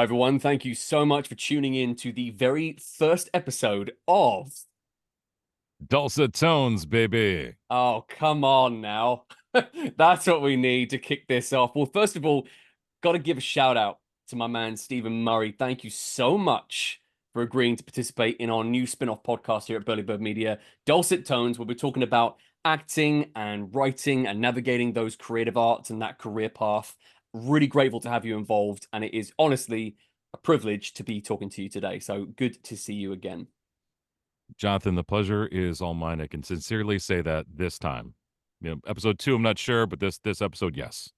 everyone. Thank you so much for tuning in to the very first episode of. Dulcet Tones, baby. Oh, come on now. That's what we need to kick this off. Well, first of all, got to give a shout out to my man, Stephen Murray. Thank you so much for agreeing to participate in our new spin off podcast here at Burly Bird Media, Dulcet Tones, where we're talking about acting and writing and navigating those creative arts and that career path. Really grateful to have you involved. And it is honestly a privilege to be talking to you today. So good to see you again. Jonathan, the pleasure is all mine. I can sincerely say that this time. Episode 2, I'm not sure, but this episode, yes.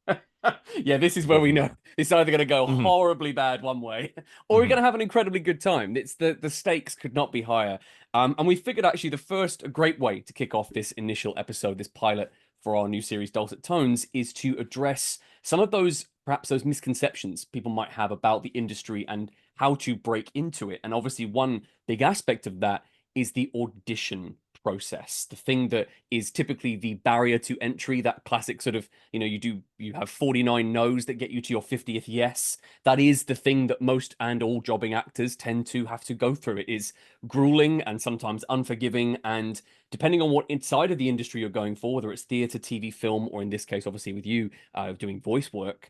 Yeah, this is where Go we from know there. it's either going to go hmm horribly bad one way, or we're hmm going to have an incredibly good time. It's the stakes could not be higher. And we figured actually the first great way to kick off this initial episode, this pilot for our new series, Dulcet Tones, is to address some of those perhaps those misconceptions people might have about the industry and how to break into it. And obviously, one big aspect of that is the audition process, the thing that is typically the barrier to entry, that classic sort of, you have 49 no's that get you to your 50th yes. That is the thing that most and all jobbing actors tend to have to go through. It is grueling and sometimes unforgiving, and depending on what inside of the industry you're going for, whether it's theater, TV, film, or in this case obviously with you doing voice work,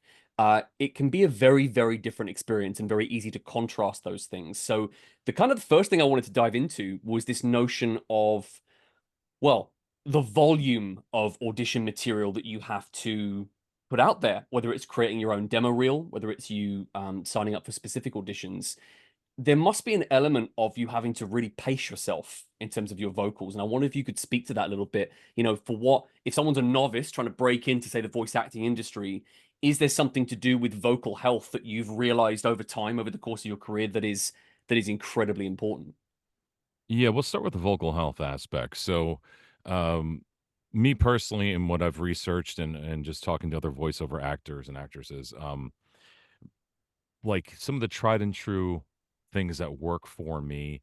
it can be a very, very different experience and very easy to contrast those things. So the first thing I wanted to dive into was this notion of, well, the volume of audition material that you have to put out there, whether it's creating your own demo reel, whether it's you signing up for specific auditions. There must be an element of you having to really pace yourself in terms of your vocals. And I wonder if you could speak to that a little bit. For what, if someone's a novice trying to break into, say, the voice acting industry, is there something to do with vocal health that you've realized over time, over the course of your career, that is incredibly important? Yeah, we'll start with the vocal health aspect. So, um, me personally, and what I've researched and just talking to other voiceover actors and actresses, like some of the tried and true things that work for me,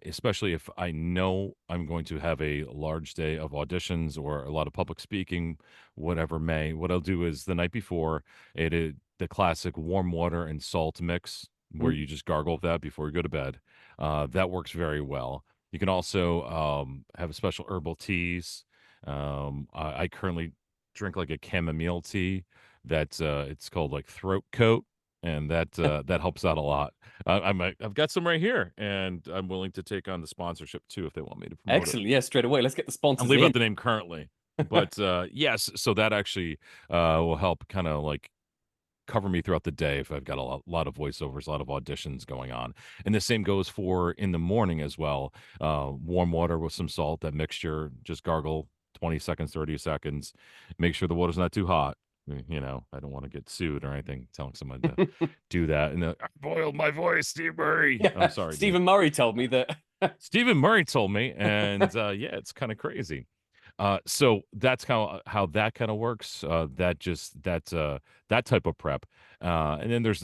especially if I know I'm going to have a large day of auditions or a lot of public speaking, whatever may. What I'll do is the night before, it is the classic warm water and salt mix where Mm. you just gargle that before you go to bed. That works very well. You can also have special herbal teas. I currently drink like a chamomile tea that's it's called like throat coat, and that helps out a lot. I've got some right here, and I'm willing to take on the sponsorship too if they want me to promote it. Excellent. Yeah, straight away. Let's get the I'll sponsors leave in. out the name currently, but yes, so that actually will help kind of like cover me throughout the day if I've got a lot of voiceovers, a lot of auditions going on. And the same goes for in the morning as well. Warm water with some salt, that mixture, just gargle 20 seconds, 30 seconds. Make sure the water's not too hot. I don't want to get sued or anything telling someone to do that. And I boiled my voice, Steve Murray. I'm Yeah, sorry, dude. Stephen Murray told me that. Stephen Murray told me, and yeah, it's kind of crazy. So that's how that kind of works. That type of prep, and then there's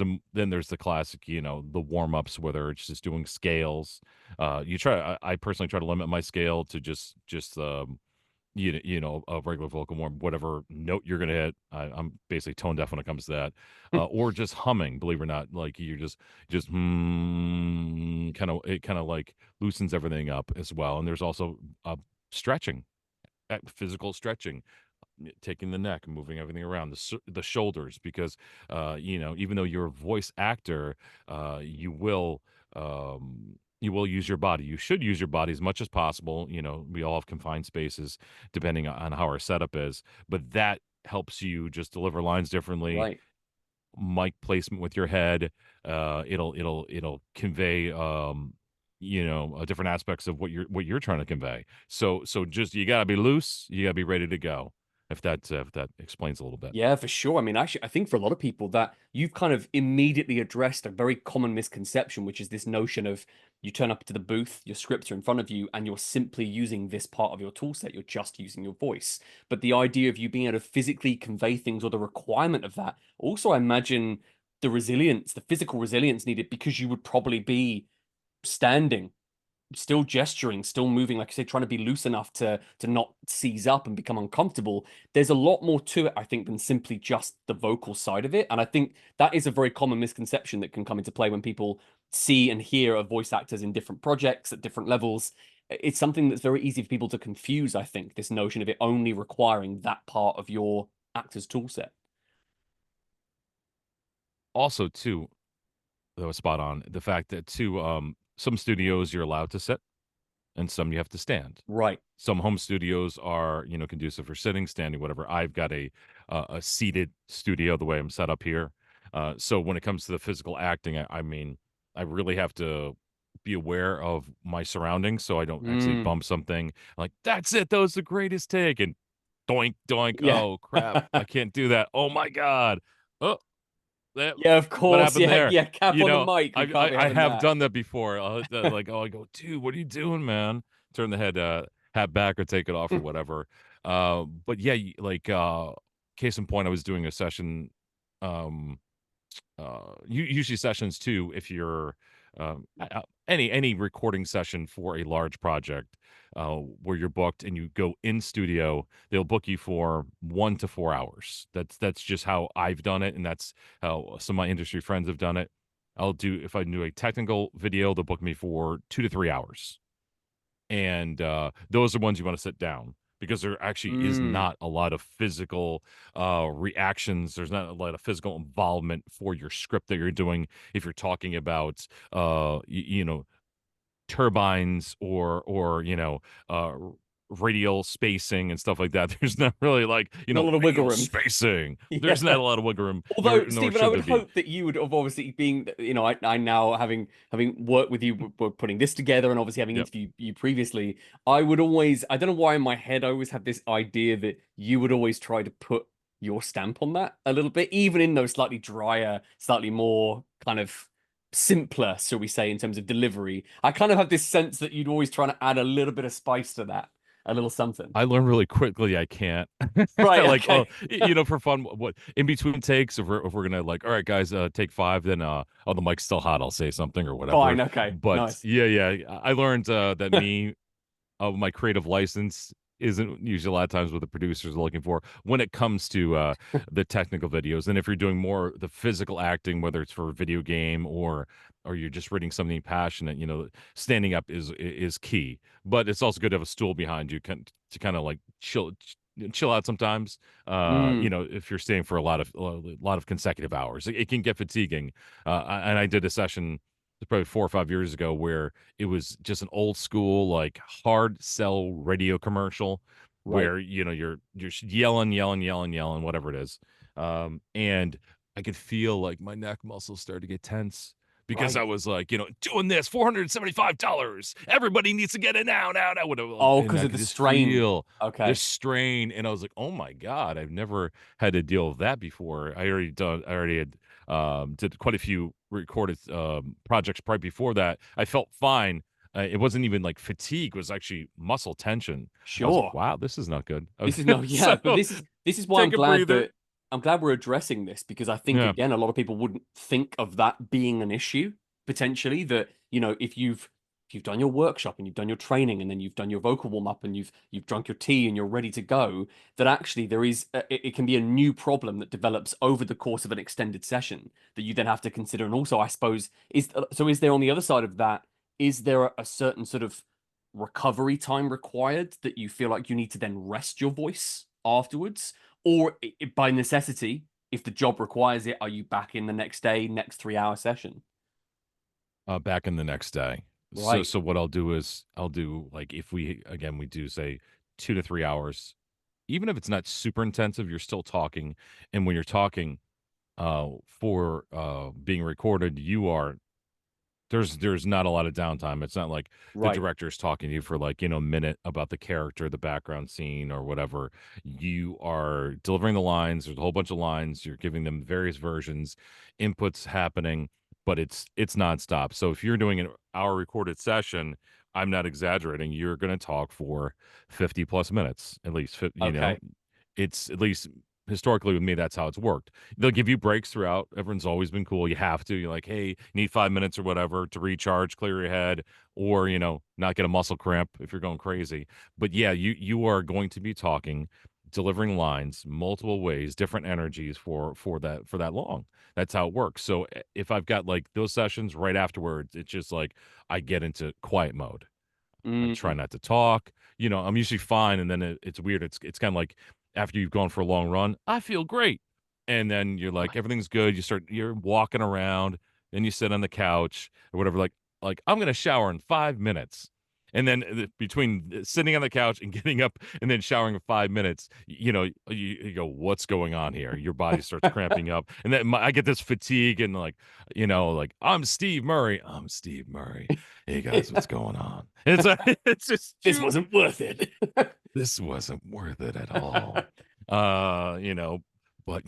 the classic, the warm ups, whether it's just doing scales. I personally try to limit my scale to just a regular vocal warm, whatever note you're gonna hit. I'm basically tone deaf when it comes to that, or just humming. Believe it or not, like you just it kind of like loosens everything up as well. And there's also stretching, physical stretching, taking the neck, moving everything around the shoulders, because even though you're a voice actor, you will use your body. You should use your body as much as possible. We all have confined spaces depending on how our setup is, but that helps you just deliver lines differently. Right. Mic placement with your head, it'll convey different aspects of what you're trying to convey. So just you got to be loose, you got to be ready to go. If that explains a little bit. Yeah, for sure. I mean, actually, I think for a lot of people that you've kind of immediately addressed a very common misconception, which is this notion of you turn up to the booth, your scripts are in front of you, and you're simply using this part of your tool set. You're just using your voice. But the idea of you being able to physically convey things, or the requirement of that, also, I imagine the resilience, the physical resilience needed, because you would probably be standing still gesturing, still moving, like I said, trying to be loose enough to not seize up and become uncomfortable. There's a lot more to it, I think, than simply just the vocal side of it. And I think that is a very common misconception that can come into play when people see and hear of voice actors in different projects at different levels. It's something that's very easy for people to confuse, I think, this notion of it only requiring that part of your actor's toolset. Also, too, that was spot on. The fact that too, some studios you're allowed to sit, and some you have to stand. Right. Some home studios are, conducive for sitting, standing, whatever. I've got a seated studio the way I'm set up here. So when it comes to the physical acting, I mean, I really have to be aware of my surroundings so I don't actually Mm, bump something. Like, that's it. That was the greatest take. And doink, doink. yeah. Oh, crap. I can't do that. Oh, my God. Oh, that, Yeah, of what course. happened Yeah, there? yeah. Cap You on the know, mic. We can't be I having have that. done that before. Like, oh, I go, dude, what are you doing, man? Turn the hat back or take it off or whatever. But yeah, case in point, I was doing a session. Um, usually sessions too. If you're any recording session for a large project, where you're booked and you go in studio, they'll book you for 1 to 4 hours. That's just how I've done it, and that's how some of my industry friends have done it. I'll do if I do a technical video, they'll book me for 2 to 3 hours, and those are ones you want to sit down because there actually is Mm, not a lot of physical reactions. There's not a lot of physical involvement for your script that you're doing if you're talking about turbines or radial spacing and stuff like that. There's not really like not a lot of wiggle radial room. spacing. There's not Yeah. a lot of wiggle room, Although, nor Stephen, I should would there be. hope that you would have obviously being, I now having worked with you, we're putting this together, and obviously having Yep. interviewed you previously, I don't know why in my head I always had this idea that you would always try to put your stamp on that a little bit, even in those slightly drier, slightly more kind of simpler, shall we say, in terms of delivery. I kind of have this sense that you'd always try to add a little bit of spice to that, a little something. I learn really quickly I can't. Right. Like, oh, Okay. for fun, what in between takes, if we're gonna like, all right, guys, take five, then oh, the mic's still hot, I'll say something or whatever. Fine. Okay. But Nice. yeah, I learned that my creative license isn't usually a lot of times what the producers are looking for when it comes to the technical videos. And if you're doing more the physical acting, whether it's for a video game or you're just reading something passionate, standing up is key. But it's also good to have a stool behind you to kind of like chill out sometimes. Mm, If you're staying for a lot of consecutive hours, it can get fatiguing. And I did a session probably 4 or 5 years ago where it was just an old school like hard sell radio commercial right. where you're yelling whatever it is, and I could feel like my neck muscles started to get tense because I Right. was like doing this $475, everybody needs to get it now Oh, and because I of could the just strain. feel the Okay. strain, and I was like, oh my god, I've never had to deal with that before. I already had did quite a few recorded projects right before that. I felt fine. It wasn't even like fatigue; it was actually muscle tension. I was like, Sure. "Wow, this is not good." This is no, So yeah, but this is why take a breather. I'm glad we're addressing this, because I think Yeah, again a lot of people wouldn't think of that being an issue potentially, that if you've done your workshop and you've done your training and then you've done your vocal warm up and you've drunk your tea and you're ready to go, that actually there is it can be a new problem that develops over the course of an extended session that you then have to consider. And also, I suppose, is there on the other side of that, is there a certain sort of recovery time required that you feel like you need to then rest your voice afterwards? Or by necessity, if the job requires it, are you back in the next day, next 3 hour session? back in the next day. So Right. so what I'll do is I'll do like if we do say 2 to 3 hours, even if it's not super intensive, you're still talking, and when you're talking for being recorded, there's not a lot of downtime. It's not like the Right. director's talking to you for like, a minute about the character, the background scene or whatever. You are delivering the lines. There's a whole bunch of lines. You're giving them various versions, inputs happening, but it's nonstop. So if you're doing an hour recorded session, I'm not exaggerating. You're going to talk for 50 plus minutes, at least, Okay. it's at least historically with me, that's how it's worked. They'll give you breaks throughout. Everyone's always been cool. You have to. You're like, hey, you need 5 minutes or whatever to recharge, clear your head, or not get a muscle cramp if you're going crazy. But yeah, you are going to be talking, delivering lines multiple ways, different energies for that long. That's how it works. So if I've got like those sessions right afterwards, it's just like I get into quiet mode. I try Mm. not to talk. I'm usually fine, and then it's weird. It's kind of like after you've gone for a long run, I feel great, and then you're like everything's good. You're walking around, then you sit on the couch or whatever. Like I'm gonna shower in 5 minutes, and then between sitting on the couch and getting up and then showering in 5 minutes, you go, what's going on here? Your body starts cramping up, and then I get this fatigue and like I'm Steve Murray. I'm Steve Murray. Hey guys, what's going on? And it's it's just This wasn't worth it. this wasn't worth it at all. Uh, you know, but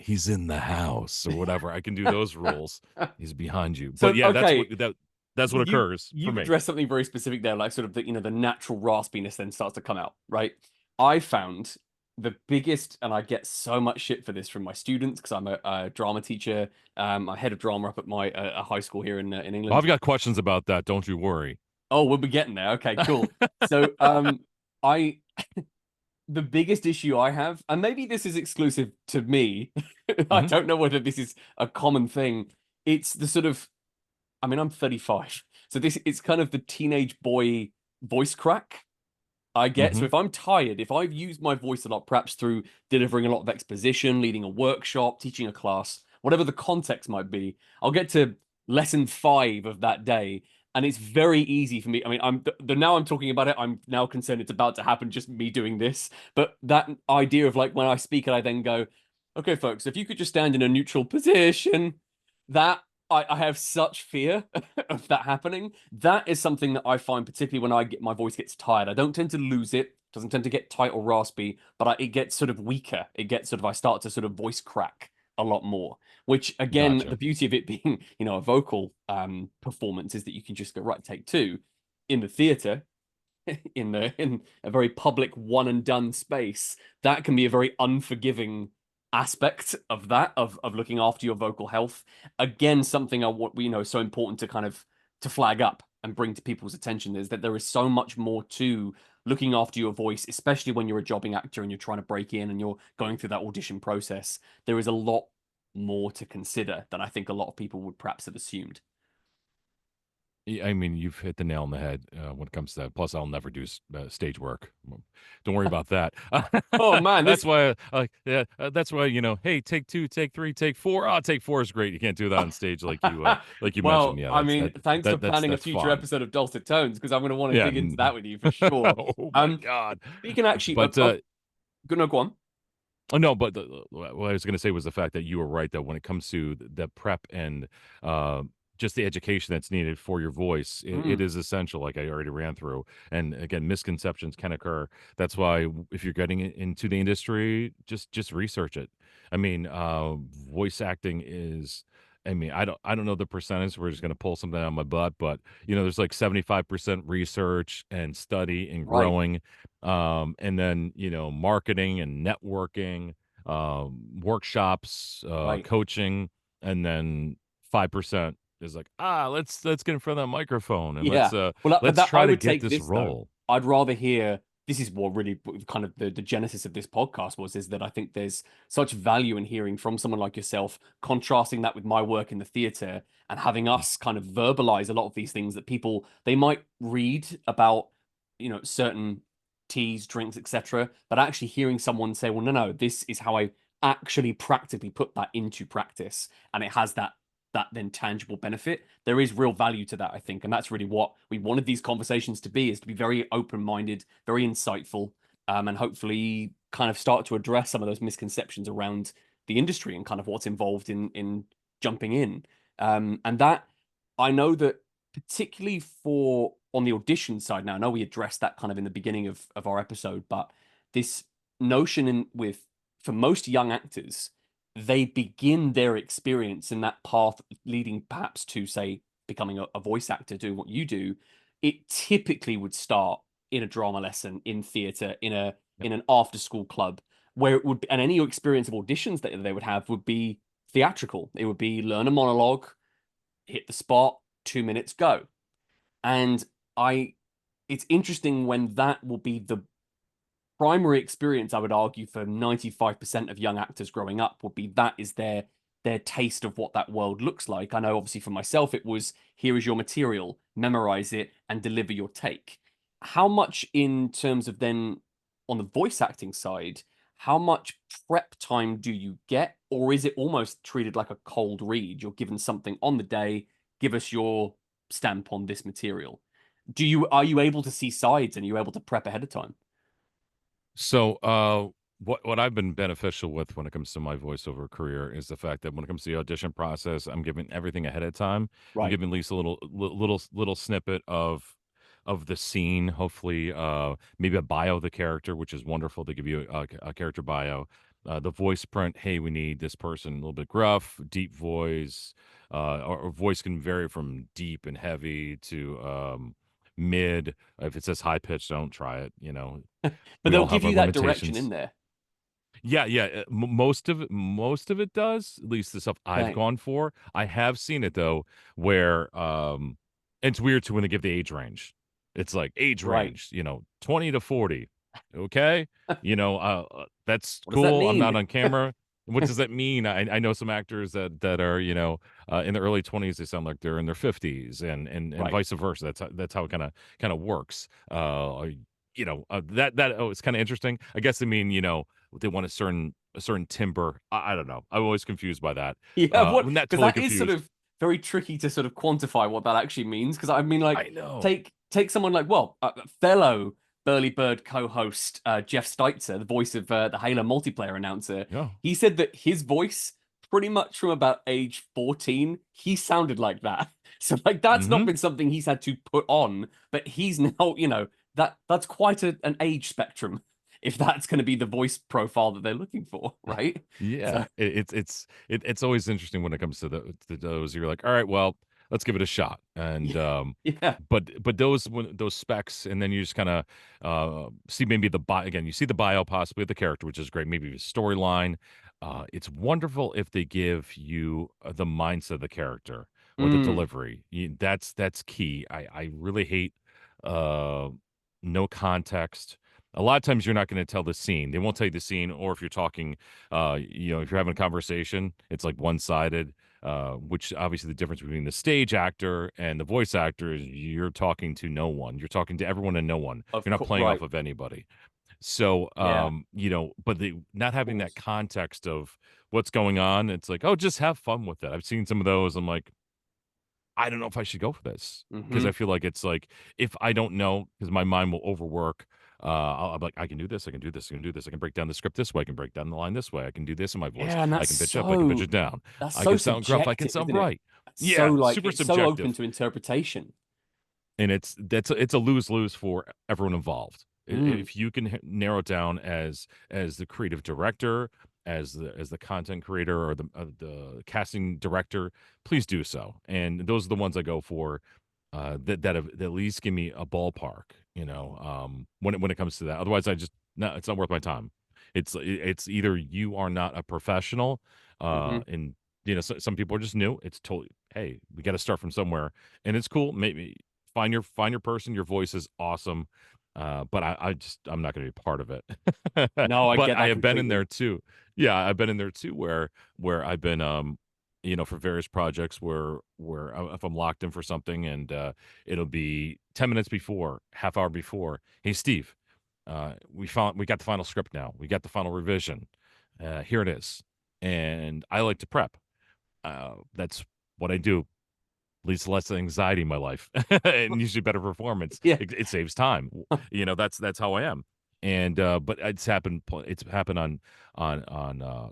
he's in the house or whatever. I can do those rules. He's behind you. But So, yeah, okay, that's so what occurs for you've me. addressed something very specific there, like sort of the natural raspiness then starts to come out, right? I found the biggest, and I get so much shit for this from my students because I'm a drama teacher, I'm head of drama up at my a high school here in England. I've got questions about that. Don't you worry. Oh, we'll be getting there. Okay, cool. So, I the biggest issue I have, and maybe this is exclusive to me, I Hmm. don't know whether this is a common thing. It's the sort of, I mean, I'm 35, so this it's kind of the teenage boy voice crack I get. So Hmm. if I'm tired, if I've used my voice a lot, perhaps through delivering a lot of exposition, leading a workshop, teaching a class, whatever the context might be, I'll get to lesson 5 of that day. And it's very easy for me. I mean, now I'm talking about it. I'm now concerned it's about to happen, just me doing this. But that idea of like when I speak and I then go, okay, folks, if you could just stand in a neutral position, that I have such fear of that happening. That is something that I find, particularly when my voice gets tired. I don't tend to lose it, doesn't tend to get tight or raspy, but it gets sort of weaker. It gets sort of I start to sort of voice crack a lot more. Which again, the Gotcha. beauty of it being a vocal performance is that you can just go right take two in the theater. In a very public one and done space, that can be a very unforgiving aspect of that of looking after your vocal health. Again, something what we know is so important to kind of to flag up and bring to people's attention is that there is so much more to looking after your voice, especially when you're a jobbing actor and you're trying to break in and you're going through that audition process. There is a lot more to consider than I think a lot of people would perhaps have assumed. I mean, you've hit the nail on the head when it comes to that. Plus, I'll never do stage work. Don't worry about that. Oh man, That's this why, yeah, that's why hey, take two, take three, take four. Oh, take four is great. You can't do that on stage like you mentioned. well, Yeah, I mean, thanks for planning a that's future fine. episode of Dulcet Tones because I'm going to want to Yeah. dig into that with you for sure. Oh my Um, God. Speaking actually But of no, go on. oh, no, but what I was going to say was the fact that you were right, though, when it comes to the prep and uh, just the education that's needed for your voice, it Mm, is essential, like I already ran through. And again, misconceptions can occur. That's why if you're getting into the industry, just research it. I mean, voice acting is. I mean, I don't know the percentage. We're just going to pull something out of my butt, but there's like 75% research and study and right, growing, and then marketing and networking, workshops, right. coaching, and then 5% is like, let's get in front of that microphone and Yeah. Well, but let's that I try to would get take this this though. role. I'd rather hear this is what really kind of the genesis of this podcast was is that I think there's such value in hearing from someone like yourself, contrasting that with my work in the theater and having us kind of verbalize a lot of these things that people they might read about, certain teas, drinks, etc. But actually hearing someone say, well, no, this is how I actually practically put that into practice. And it has that then tangible benefit. There is real value to that, I think, and that's really what we wanted these conversations to be: is to be very open-minded, very insightful, and hopefully kind of start to address some of those misconceptions around the industry and kind of what's involved in jumping in. And that I know that particularly for on the audition side. Now, I know we addressed that kind of in the beginning of our episode, but this notion in with for most young actors they begin their experience in that path leading perhaps to say becoming a voice actor doing what you do. It typically would start in a drama lesson in theater in Yep. an after school club, where it would be, and any experience of auditions that they would have would be theatrical. It would be learn a monologue, hit the spot, 2 minutes, go. And I, it's interesting when that will be the primary experience, I would argue, for 95% of young actors growing up would be that is their taste of what that world looks like. I know obviously for myself it was here is your material, memorize it and deliver your take. How much in terms of then on the voice acting side, how much prep time do you get, or is it almost treated like a cold read? You're given something on the day, give us your stamp on this material. Are you able to see sides and are you able to prep ahead of time? So, what I've been beneficial with when it comes to my voiceover career is the fact that when it comes to the audition process, I'm giving everything ahead of time. I'm Right. giving at least a little snippet of the scene. Hopefully, maybe a bio of the character, which is wonderful. They give you a character bio. The voice print. Hey, we need this person a little bit gruff, deep voice. Or voice can vary from deep and heavy to mid. If it says high pitched, don't try it. But We they'll all give have our you that direction in limitations. there. Yeah, yeah. Most of it does. At least the stuff I've Okay. gone for. I have seen it though, where it's weird too when they give the age range. It's like age Right. range, 20 to 40. Okay, that's What does that cool. I'm not mean? on camera. What does that mean? I know some actors that are in the early 20s. They sound like they're in their 50s, and Right. vice versa. That's how it kind of works. That it's kind of interesting. I guess they want a certain timbre. I don't know. I'm always confused by that. Yeah, what? I'm not Because totally that is sort confused. of very tricky to sort of quantify what that actually means. Because I mean, like, I know. take someone like, well, fellow Burly Bird co-host Jeff Steitzer, the voice of the Halo multiplayer announcer. Yeah. He said that his voice, pretty much from about age 14, he sounded like that. So like, that's not Mm-hmm. been something he's had to put on, but he's now, that's quite an age spectrum. If that's going to be the voice profile that they're looking for, right? Yeah, So it's always interesting when it comes to those. You're like, all right, well, let's give it a shot. And yeah, yeah, but those specs, and then you just kind of see maybe the bio again. You see the bio possibly of the character, which is great. Maybe the storyline. It's wonderful if they give you the mindset of the character or the mm, delivery. That's key. I really hate uh, no context. A lot of times you're not going to tell the scene. They won't tell you the scene, or if you're talking, if you're having a conversation, it's like one-sided. Which obviously the difference between the stage actor and the voice actor is you're talking to no one. You're talking to everyone and no one. of You're not course, playing off right, of anybody. So, yeah, but not of having that course, context of what's going on, it's like, oh, just have fun with it. I've seen some of those. I'm like, I don't know if I should go for this because hmm I feel like it's like if I don't know, because my mind will overwork. I'm like, I can do this, I can do this, I can do this, I can break down the script this way, I can break down the line this way, I can do this in my voice, yeah, and I can pitch up, I can pitch it down, that's I so can sound gruff, I can subjective, sound isn't it? bright. It's so Yeah, like super it's so open subjective, to interpretation. and it's a lose lose for everyone involved. Mm, If you can narrow it down as the creative director, as the content creator, or the casting director, please do so. And those are the ones I go for that at least give me a ballpark, when it comes to that. Otherwise, no, it's not worth my time. It's either you are not a professional, hmm and some people are just new. It's totally, hey, we got to start from somewhere, and it's cool. Maybe find your person. Your voice is awesome, but I'm not going to be part of it. No, I But get I that have been in completely. there too. Yeah, I've been in there too, where I've been for various projects where if I'm locked in for something, and it'll be 10 minutes before, half hour before, hey Steve, we got the final script now, we got the final revision, here it is. And I like to prep. That's what I do. Leads to less anxiety in my life and usually better performance. Yeah, It saves time. That's how I am. And but it's happened on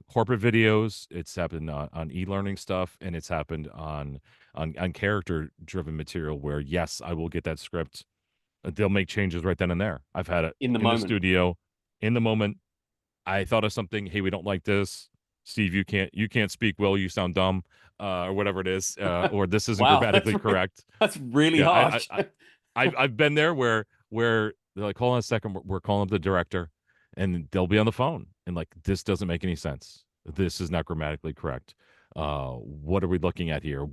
corporate videos. It's happened on e-learning stuff, and it's happened on character driven material where yes, I will get that script. They'll make changes right then and there. I've had it in the in the moment. studio, in the moment. I thought of something. Hey, we don't like this. Steve, you can't speak well. You sound dumb, or whatever it is, or this isn't Wow, grammatically correct. that's really Yeah, harsh. I've been there where they're like, hold on a second, we're calling up the director, and they'll be on the phone and like, this doesn't make any sense. This is not grammatically correct. What are we looking at here?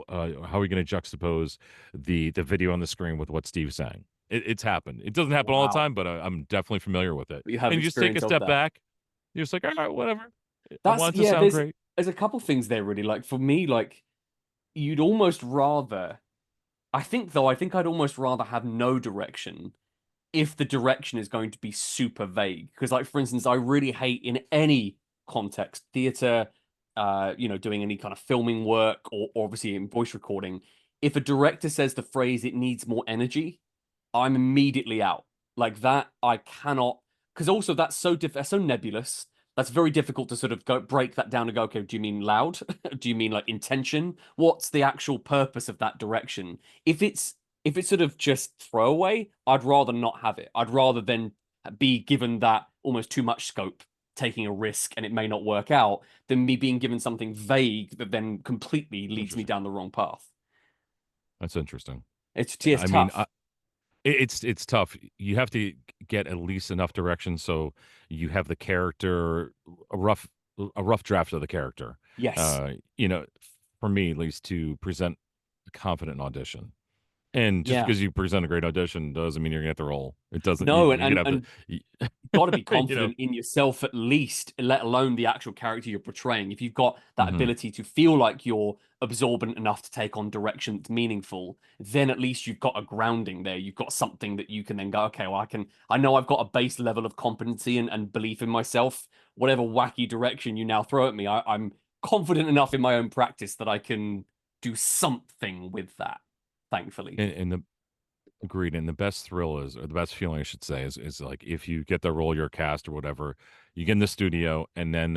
How are we going to juxtapose the video on the screen with what Steve's saying? It's happened. It doesn't happen all the Wow. time, but I'm definitely familiar with it. You have And you just take a experience of step that. back. You're just like, all right, whatever. I That's want it to yeah, sound great. there's a couple things there really. Like for me, like you'd almost rather I think I'd almost rather have no direction if the direction is going to be super vague. Because, like, for instance, I really hate in any context, theater, doing any kind of filming work or obviously in voice recording, if a director says the phrase "it needs more energy," I'm immediately out. Like that, I cannot, because also that's that's so nebulous. That's very difficult to sort of go break that down and go, okay, do you mean loud? Do you mean like intention? What's the actual purpose of that direction? If it's if it's sort of just throwaway, I'd rather not have it. I'd rather then be given that almost too much scope, taking a risk and it may not work out, than me being given something vague that then completely leads me Interesting. down the wrong path. That's interesting. It's I mean, tough. it's tough. You have to get at least enough direction so you have the character a rough a rough draft of the character. Yes. Uh, you know, for me at least to present a confident audition. And just Yeah. because you present a great audition doesn't mean you're gonna get the role. It doesn't. No, You're gonna have to, and got to be you know. confident in yourself at least, let alone the actual character you're portraying. If you've got that Mhm. ability to feel like you're absorbent enough to take on direction that's meaningful, then at least you've got a grounding there. You've got something that you can then go, okay, well, I know I've got a base level of competency and belief in myself. Whatever wacky direction you now throw at me, I'm confident enough in my own practice that I can do something with that, thankfully. And the agreed. And the best thrill is, or the best feeling I should say, is like if you get the role, you're cast or whatever, you get in the studio, and then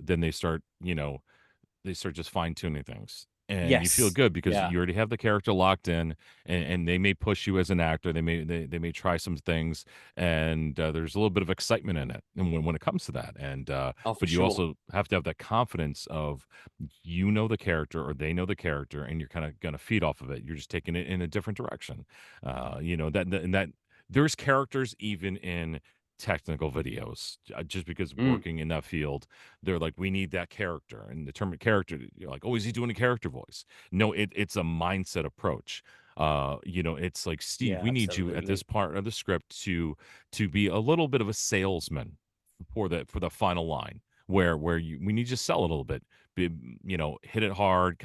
then they start, they start just fine tuning things. And you feel Yes. good because Yeah. you already have the character locked in, and they may push you as an actor. They may try some things, and there's a little bit of excitement in it, and when it comes to that, and Oh, for but you sure. also have to have that confidence of you know the character or they know the character, and you're kind of gonna feed off of it. You're just taking it in a different direction. And that there's characters even in technical videos just because Mm, working in that field they're like, we need that character, and the term character, you're like, oh, is he doing a character voice? No, it's a mindset approach. It's like, Steve, yeah, we need you at this absolutely. part of the script to be a little bit of a salesman for the final line, where we need you to sell a little bit, be, hit it hard,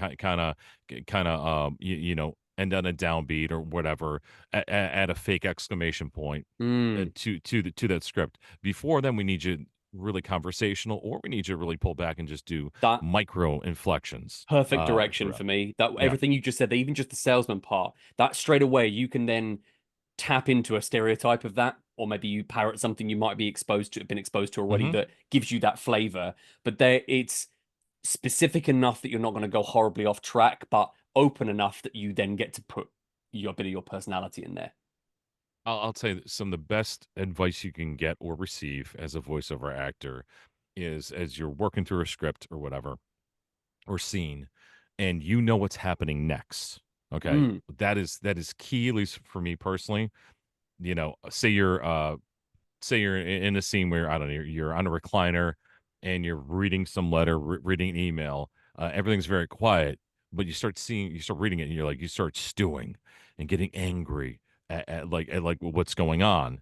end on a downbeat or whatever, add a fake exclamation point Mm, to that script. Before then, we need you really conversational, or we need you to really pull back and just do that micro inflections perfect direction for throughout. me. That Yeah. everything you just said, even just the salesman part, that straight away you can then tap into a stereotype of that, or maybe you parrot something you might be exposed to, been exposed to already Hmm. that gives you that flavor. But there, it's specific enough that you're not going to go horribly off track, but open enough that you then get to put your bit of your personality in there. I'll tell you that some of the best advice you can get or receive as a voiceover actor is as you're working through a script or whatever or scene, and you know what's happening next. Okay, Mm, that is key, at least for me personally. Say you're in a scene where, I don't know, you're on a recliner and you're reading some letter, reading an email. Everything's very quiet, but you start reading it, and you start stewing and getting angry at what's going on.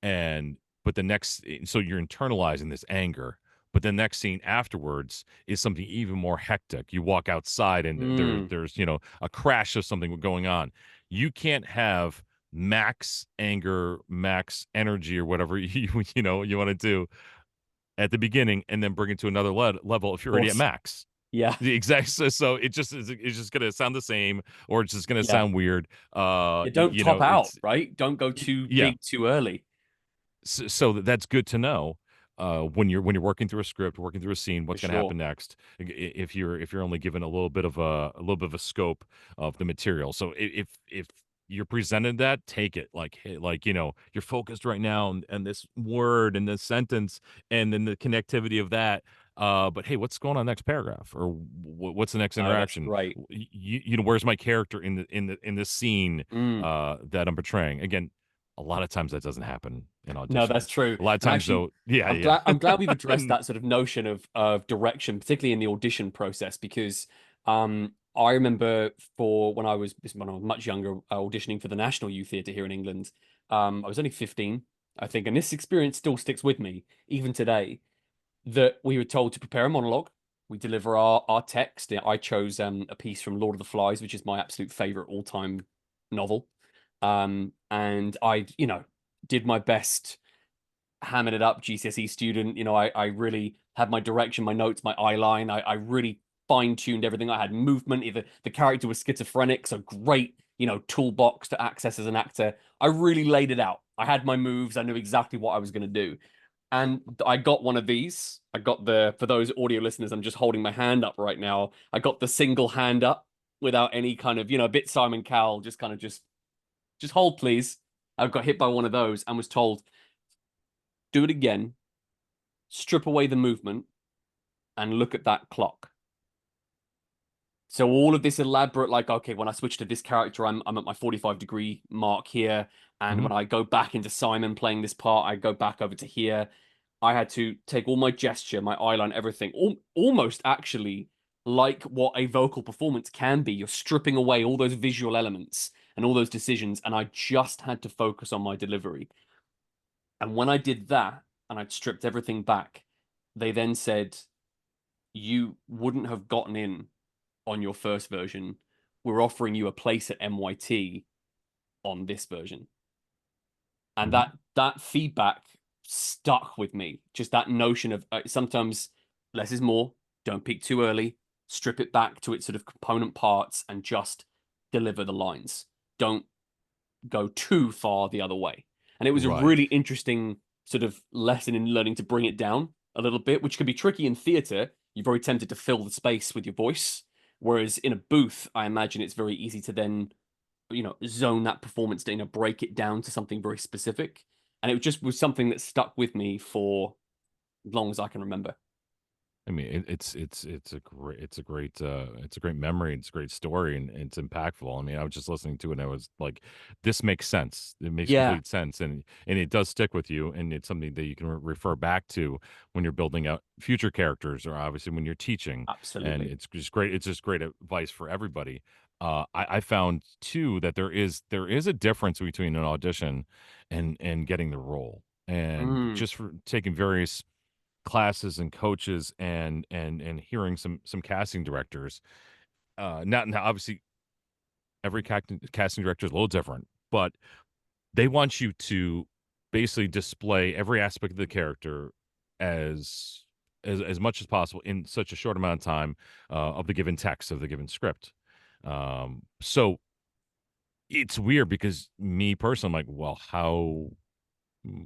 And but the next, so you're internalizing this anger. But the next scene afterwards is something even more hectic. You walk outside and mm, there's a crash of something going on. You can't have max anger, max energy, or whatever you want to do at the beginning, and then bring it to another level if of you're already at course. max. Yeah. The exact so it's just gonna sound the same, or it's just gonna Yeah. sound weird. You don't top out, It's right? Don't go too yeah. big too early. So that's good to know when you're working through a script, working through a scene, For what's going to sure. happen next. If you're only given a little bit of a scope of the material. So if you're presented that, take it like, hey, like, you're focused right now on this word and this sentence, and then the connectivity of that. But hey, what's going on next paragraph, or what's the next No, that's interaction? great. Where's my character in this scene Mm. that I'm portraying? Again, a lot of times that doesn't happen. in No, auditioning. that's true. A lot of And times actually, though, yeah. I'm glad we've addressed that sort of notion of direction, particularly in the audition process, because I remember for when I was much younger, auditioning for the National Youth Theatre here in England. I was only 15, I think, and this experience still sticks with me even today. That we were told to prepare a monologue. We deliver our text. I chose a piece from Lord of the Flies, which is my absolute favorite all time novel. And I, did my best, hamming it up, GCSE student. I really had my direction, my notes, my eye line. I really fine tuned everything. I had movement. Either the character was schizophrenic, so great, toolbox to access as an actor. I really laid it out. I had my moves. I knew exactly what I was going to do. And I got one of these. I got for those audio listeners, I'm just holding my hand up right now. I got the single hand up without any kind of, a bit Simon Cowell, just kind of just hold, please. I got hit by one of those and was told, do it again, strip away the movement, and look at that clock. So all of this elaborate, like, okay, when I switch to this character, I'm at my 45-degree mark here. And Mhm. when I go back into Simon playing this part, I go back over to here. I had to take all my gesture, my eyeline, everything, almost actually like what a vocal performance can be. You're stripping away all those visual elements and all those decisions, and I just had to focus on my delivery. And when I did that and I'd stripped everything back, they then said, you wouldn't have gotten in on your first version. We're offering you a place at MYT on this version. And Mhm. that feedback stuck with me. Just that notion of sometimes less is more. Don't peak too early. Strip it back to its sort of component parts and just deliver the lines. Don't go too far the other way. And it was a Right. really interesting sort of lesson in learning to bring it down a little bit, which can be tricky in theatre. You're very tempted to fill the space with your voice. Whereas in a booth, I imagine it's very easy to then, zone that performance, to, break it down to something very specific. And it just was something that stuck with me for as long as I can remember. I mean, it's a great memory. It's a great story, and it's impactful. I mean, I was just listening to it, and I was like, "This makes sense. It makes Yeah, complete sense," and it does stick with you, and it's something that you can refer back to when you're building out future characters, or obviously when you're teaching. And absolutely. it's just great. It's just great advice for everybody. I found too that there is a difference between an audition and getting the role, and Mm, just for taking various classes and coaches and hearing some casting directors. Not now, obviously, every casting director is a little different, but they want you to basically display every aspect of the character as as much as possible in such a short amount of time of the given text of the given script. So it's weird because me personally, I'm like, well, how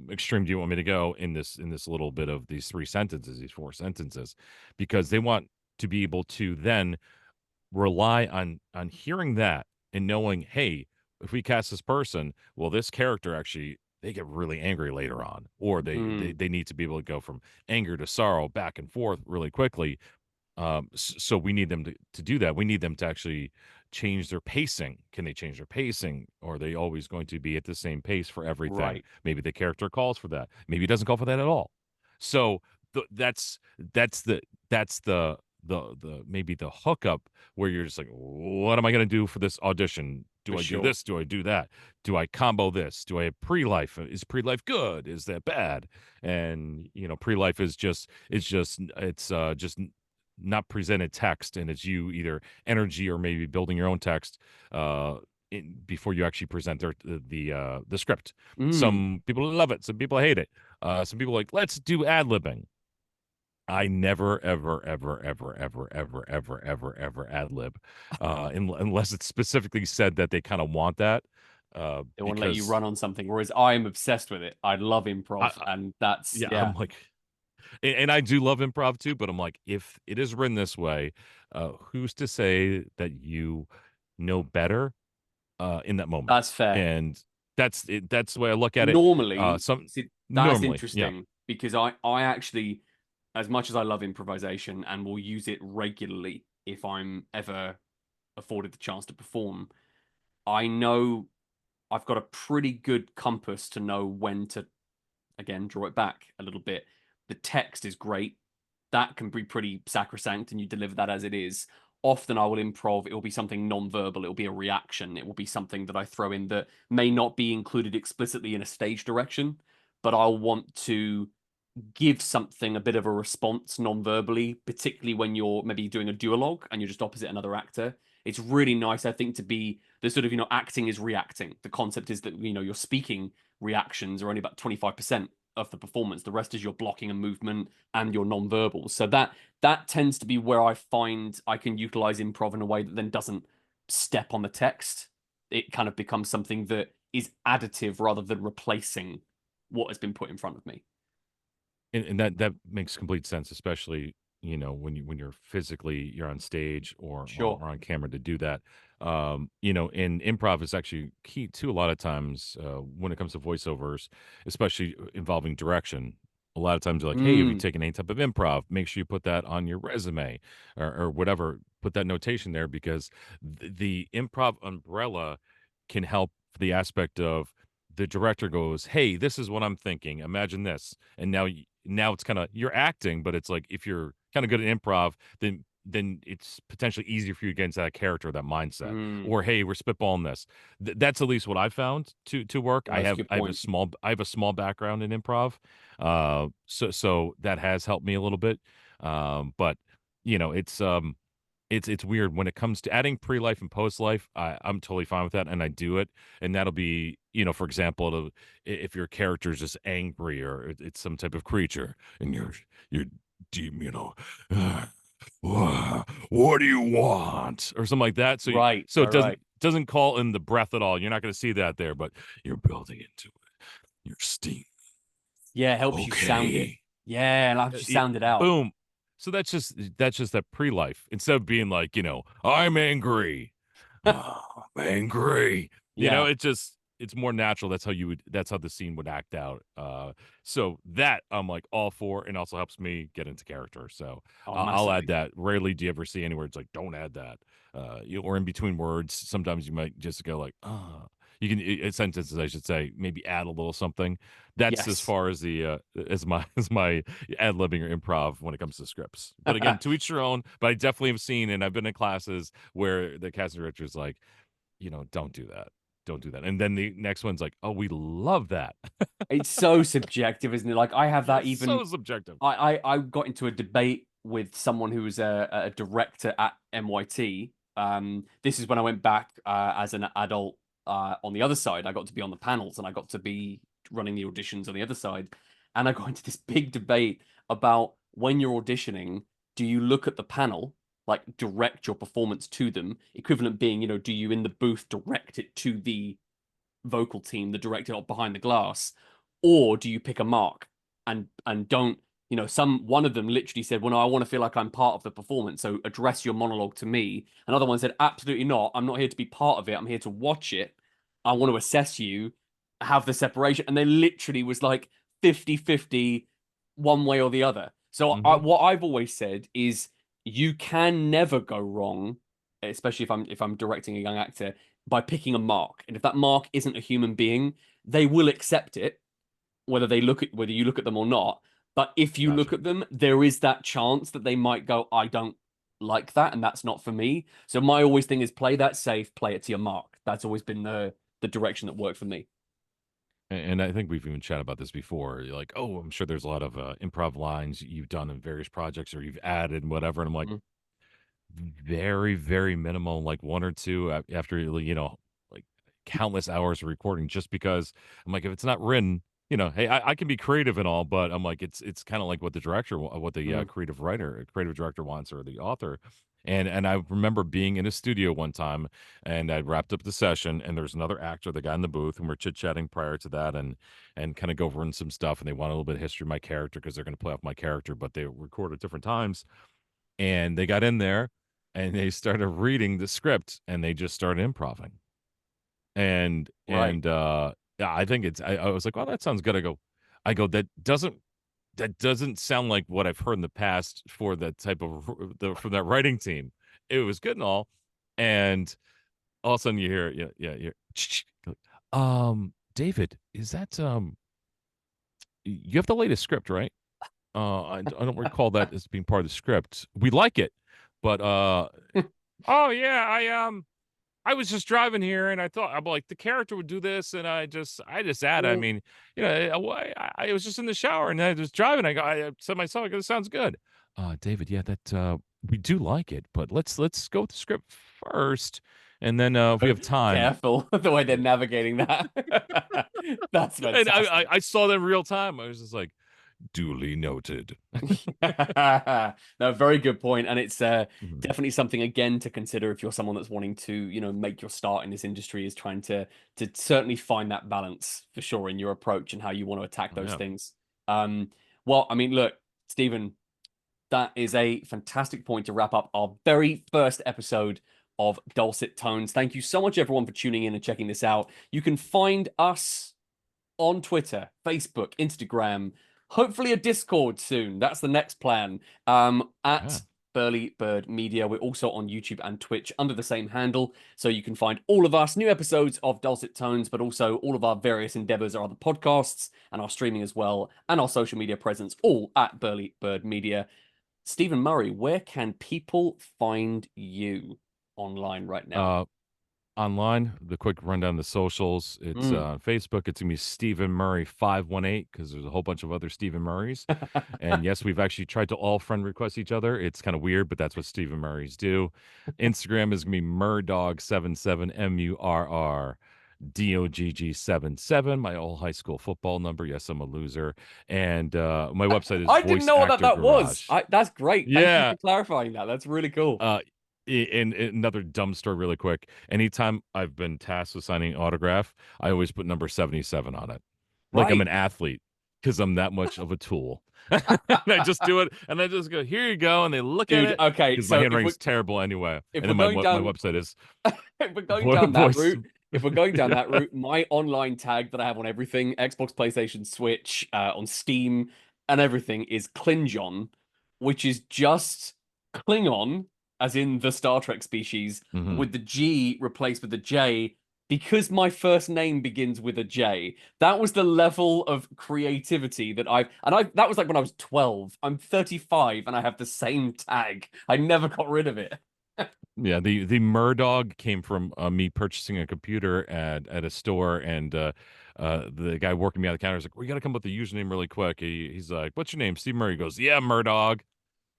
extreme do you want me to go in this little bit of these three sentences, these four sentences? Because they want to be able to then rely on hearing that and knowing, hey, if we cast this person, well, this character actually they get really angry later on, or mm, they need to be able to go from anger to sorrow back and forth really quickly. So we need them to do that. We need them to actually change their pacing. Can they change their pacing? Or are they always going to be at the same pace for everything? right. Maybe the character calls for that. Maybe it doesn't call for that at all. So that's the maybe the hookup where you're just like, what am I going to do for this audition? For Do I do sure. this? Do I do that? Do I combo this? Do I have pre-life? Is pre-life good? Is that bad? And pre-life is just not presented text, and it's you either energy or maybe building your own text before you actually present the script. Mm, Some people love it, some people hate it. Some people are like, let's do ad libbing. I never, ever, ever, ever, ever, ever, ever, ever, ever ad lib, unless it's specifically said that they kind of want that. they won't let you Because run on something, whereas I am obsessed with it. I love improv, I and that's, yeah, yeah, I'm like, and I do love improv too, but I'm like, if it is written this way, who's to say that you know better in that moment? that's fair. And that's it. That's the way I look at it. Normally, Some see, that's normally, yeah. interesting because I actually, as much as I love improvisation and will use it regularly if I'm ever afforded the chance to perform, I know I've got a pretty good compass to know when to again, draw it back a little bit. The text is great. That can be pretty sacrosanct, and you deliver that as it is. Often I will improv, it will be something non-verbal, it will be a reaction, it will be something that I throw in that may not be included explicitly in a stage direction, but I'll want to give something a bit of a response non-verbally, particularly when you're maybe doing a duologue and you're just opposite another actor. It's really nice, I think, to be the sort of, acting is reacting. The concept is that, your speaking reactions are only about 25% of the performance. The rest is your blocking and movement and your non-verbal. So that tends to be where I find I can utilize improv in a way that then doesn't step on the text. It kind of becomes something that is additive rather than replacing what has been put in front of me. And that makes complete sense, especially, when you're physically you're on stage or Sure. on camera to do that. And improv is actually key too a lot of times, when it comes to voiceovers, especially involving direction. A lot of times they're like, "Hey, have you Mm, taken any type of improv? Make sure you put that on your resume or whatever. Put that notation there because the improv umbrella can help the aspect of the director goes, "Hey, this is what I'm thinking. Imagine this." And now it's kind of you're acting, but it's like if you're kind of good at improv, then it's potentially easier for you to get into that character, that mindset. mm. Or hey, we're spitballing this. That's at least what I found to work. Well, that's a good point. I have a small background in improv, so that has helped me a little bit. But you know, it's weird when it comes to adding pre-life and post-life. I'm totally fine with that, and I do it. And that'll be, for example, if your character is just angry or it's some type of creature, and you're deep, what do you want, or something like that. So Right, so right, it right. doesn't call in the breath at all. You're not going to see that there, but you're building into it. Your steam. Yeah, it helps you sound it. Okay. Yeah, and helps you sound it out. Boom. So that's just that pre-life. Instead of being like, I'm angry. "Oh, I'm angry." Yeah. It's more natural. That's how the scene would act out. So that I'm like all for and also helps me get into character. So Oh, I'll add massively. that. Rarely do you ever see anywhere it's like, don't add that. Or in between words, sometimes you might just go like, you can a sentences, I should say, maybe add a little something. That's as Yes. far as the as my ad-libbing or improv when it comes to scripts. But again, to each your own. But I definitely have seen and I've been in classes where the casting director's like, don't do that. Don't do that. And then the next one's like, oh, we love that. It's so subjective, isn't it? Like I have that It's even so subjective. I got into a debate with someone who was a director at MYT. This is when I went back as an adult on the other side. I got to be on the panels and I got to be running the auditions on the other side. And I got into this big debate about when you're auditioning, do you look at the panel, like direct your performance to them, equivalent being, do you in the booth direct it to the vocal team, the director behind the glass, or do you pick a mark and don't some one of them literally said, well, no, I want to feel like I'm part of the performance, so address your monologue to me. Another one said, absolutely not, I'm not here to be part of it, I'm here to watch it, I want to assess you, have the separation. And they literally was like 50-50 one way or the other. So Hmm. what I've always said is you can never go wrong, especially if I'm directing a young actor, by picking a mark. And if that mark isn't a human being, they will accept it, whether you look at them or not. But if you look Gotcha. at them, there is that chance that they might go, I don't like that, and that's not for me. So my always thing is play that safe, play it to your mark. That's always been the direction that worked for me. And I think we've even chatted about this before. You're like, oh, I'm sure there's a lot of improv lines you've done in various projects or you've added and whatever. And I'm like, Mhm. very, very minimal, like one or two after, like countless hours of recording, just because I'm like, if it's not written, hey, I can be creative and all, but I'm like, it's kind of like what the director, what the Mhm. creative director wants or the author. And I remember being in a studio one time and I wrapped up the session and there's another actor, the guy in the booth, and we're chit chatting prior to that and kind of go over some stuff. And they want a little bit of history of my character because they're going to play off my character, but they record at different times. And they got in there and they started reading the script and they just started improving. Right. Yeah, I think I was like, "Oh, that sounds good." I go, that doesn't sound like what I've heard in the past for that type of from that writing team. It was good and all, and all of a sudden you hear, yeah, David, is that you have the latest script, right? I don't recall that as being part of the script. We like it, but oh yeah, I was just driving here and I thought I'm like the character would do this and I just added. I Well, mean, I was just in the shower and I was driving. I said to myself, like, this sounds good. David, yeah, that we do like it, but let's go with the script first, and then if we have time. careful the way they're navigating that. That's And fantastic. I saw that in real time. I was just like, duly noted. No, very good point, and it's Mhm. definitely something again to consider if you're someone that's wanting to, make your start in this industry. Is trying to certainly find that balance for sure in your approach and how you want to attack Oh those yeah. things. Well, I mean, look, Stephen, that is a fantastic point to wrap up our very first episode of Dulcet Tones. Thank you so much, everyone, for tuning in and checking this out. You can find us on Twitter, Facebook, Instagram, hopefully a Discord soon. That's the next plan. Yeah. At Burly Bird Media. We're also on YouTube and Twitch under the same handle. So you can find all of us, new episodes of Dulcet Tones, but also all of our various endeavors, our other podcasts, and our streaming as well, and our social media presence, all at Burly Bird Media. Stephen Murray, where can people find you online right now? Uh, Online, the quick rundown of the socials. It's Mm. Facebook. It's gonna be Stephen Murray 518 because there's a whole bunch of other Stephen Murrays. And yes, we've actually tried to all friend request each other. It's kind of weird, but that's what Stephen Murrays do. Instagram is gonna be Murdog77, MURRDOGG77, my old high school football number. Yes, I'm a loser. And my website is I didn't Voice know what Actor that was. Garage. That's great. Thank you Yeah. for clarifying that. That's really cool. And another dumb story, really quick. Anytime I've been tasked with signing an autograph, I always put number 77 on it, like I'm Right. an athlete, because I'm that much of a tool. And I just do it, and I just go, "Here you go," and they look at Dude, it okay, because my so if we're handwriting's terrible anyway. if And we're then going my down website is if we're going down that voice. route, if we're going down that route, my online tag that I have on everything, Xbox, PlayStation, Switch, on Steam, and everything is Klingon, which is just Klingon, as in the Star Trek species, Mhm. with the G replaced with the J, because my first name begins with a J. That was the level of creativity that that was like when I was 12. I'm 35 and I have the same tag. I never got rid of it. Yeah, the Murdog came from me purchasing a computer at a store, and the guy working me on the counter was like, "We got to come up with the username really quick." He's like, "What's your name?" Steve Murray. He goes, "Yeah, Murdog."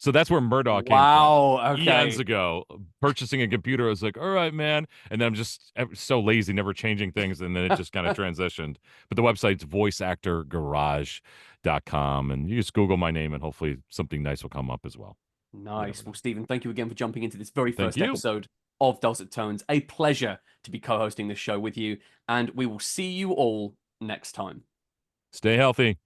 So that's where Murdoch came from. Wow, Eons okay. ago, purchasing a computer, I was like, all right, man. And then I'm just so lazy, never changing things. And then it just kind of transitioned. But the website's voiceactorgarage.com. And you just Google my name and hopefully something nice will come up as well. You never Nice. Well, know. Stephen, thank you again for jumping into this very Thank first you. episode of Dulcet Tones. A pleasure to be co hosting this show with you, and we will see you all next time. Stay healthy.